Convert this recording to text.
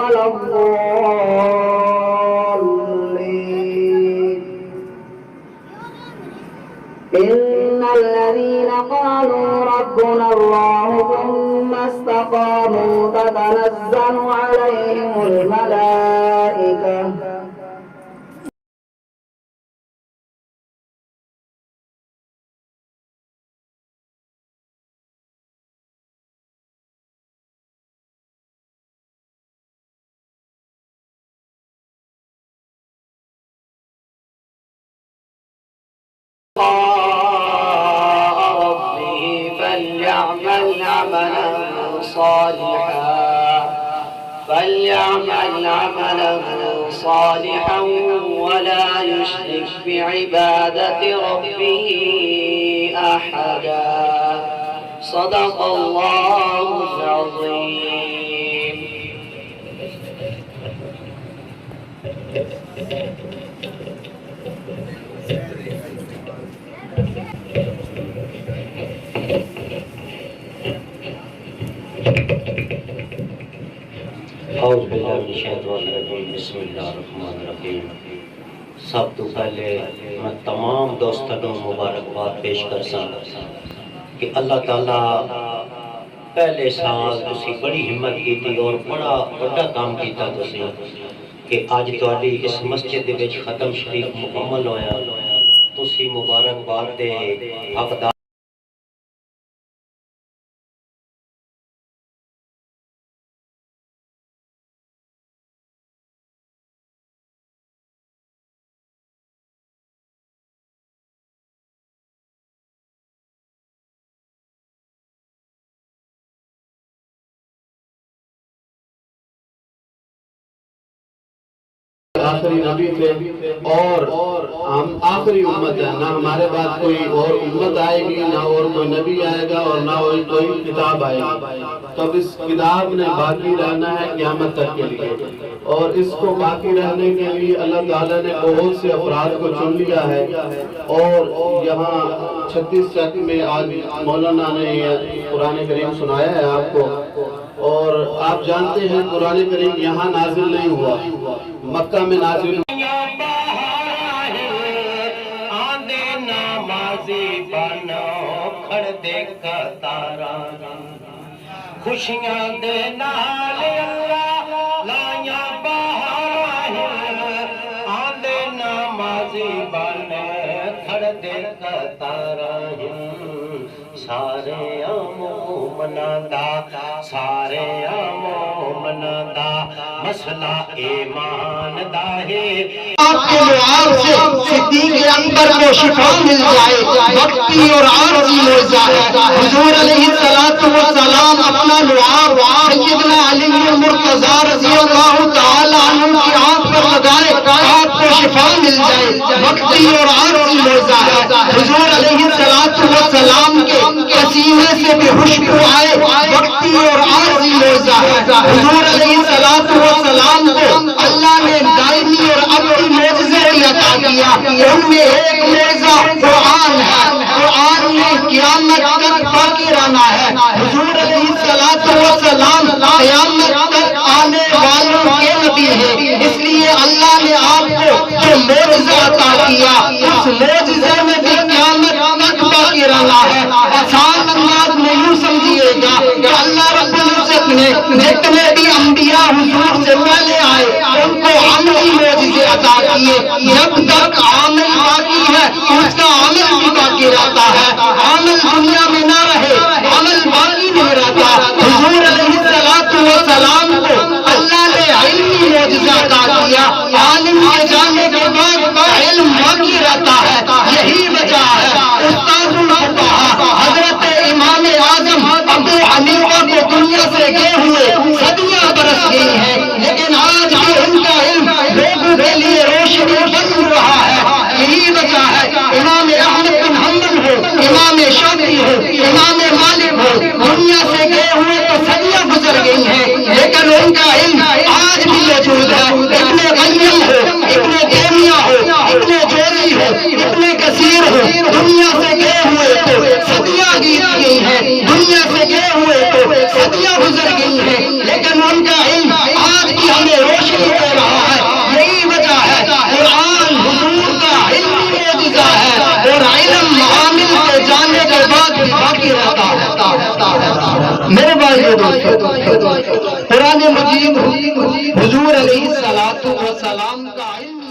ولا الضالين إن الذين قالوا ربنا الله ثم استقاموا تتنزل عليهم الملائكة ربه فليعمل عملا صالحا ولا يشرك بعبادة ربه أحدا صدق الله العظيم. اعوذ باللہ من الشیطان الرجیم بسم اللہ الرحمن الرحیم. سب تو پہلے میں تمام دوستوں کو مبارکباد پیش کرساں کہ اللہ تعالیٰ پہلے سال تسی بڑی ہمت کی تھی اور بڑا بڑا کام کیتا تسی کہ آج تواڈی اس مسجد وچ ختم شریف مکمل ہویا. تسی مبارکباد دے حقدار آخری نبی تھے اور ہم آخری امت ہے. نہ ہمارے بعد کوئی اور امت آئے گی، نہ اور کوئی نبی آئے گا اور نہ کوئی کتاب آئے گی. تو اس کتاب نے باقی رہنا ہے قیامت تک کے لیے، اور اس کو باقی رہنے کے لیے اللہ تعالیٰ نے بہت سے افراد کو چن لیا ہے. اور یہاں 36 چک میں آج مولانا نے قرآن کریم سنایا ہے آپ کو. اور آپ جانتے ہیں قرآن کریم یہاں نازل نہیں ہوا، مکہ میں نازل ہوا. خوشیاں دے نال اللہ لائیاں بہار آندے نمازی بنے کھڑ دے قطار. سارے مومناں دا مسئلہ ایمان دا ہے. آپ کے لعاب سے صدیق اکبر کو شفا مل جائے، وقتی اور عارضی معجزہ ہے. حضور علیہ السلام اپنا لعاب سیدنا علی المرتضیٰ رضی اللہ تعالی عنہ کی آنکھ پر لگائے، آپ کو شفا مل جائے، وقتی اور عارضی معجزہ ہے. حضور علیہ السلام کے پسینے سے بھی خوشبو آئے، وقتی اور عارضی معجزہ ہے. حضور علیہ السلام کو اللہ نے دائمی اور ابدی معجزے عطا کیا. ان میں ایک معجزہ قرآن ہے. قرآن میں قیامت تک باقی رہنا ہے. حضور علیہ السلام قیامت تک آنے والوں کے نبی ہیں، اس لیے اللہ نے آپ کو جو معجزہ عطا کیا اس معجزے میں بھی قیامت تک باقی رہنا ہے. آسان انداز میں یوں سمجھیے گا کہ اللہ رب العزت نے جتنے بھی انبیاء حضور سے پہلے آئے ان کو عملی معجزے عطا کیے. جب تک عمل باقی ہے اس کا عمل بھی باقی رہتا ہے. عمل دنیا میں نہ رہے، عمل باقی نہیں رہتا. حضور علیہ السلام کو اللہ نے علمی معجزہ عطا کیا. عالم کے جانے کے بعد علم باقی رہتا ہے. یہی وجہ ہے استاد الفقہا حضرت امام اعظم ابو حنیفہ کو دنیا سے گئے ہوئے صدیاں برس گئی ہیں، لیکن آج بھی ان کا علم لوگوں کے لیے روشنی بن رہا ہے. یہی وجہ ہے امام احمد بن حنبل ہو، امام شافعی ہو، امام باقی رہتا ہے۔ میرے بھائیو دوستو، قرآن مجید حضور علیہ السلام کا علم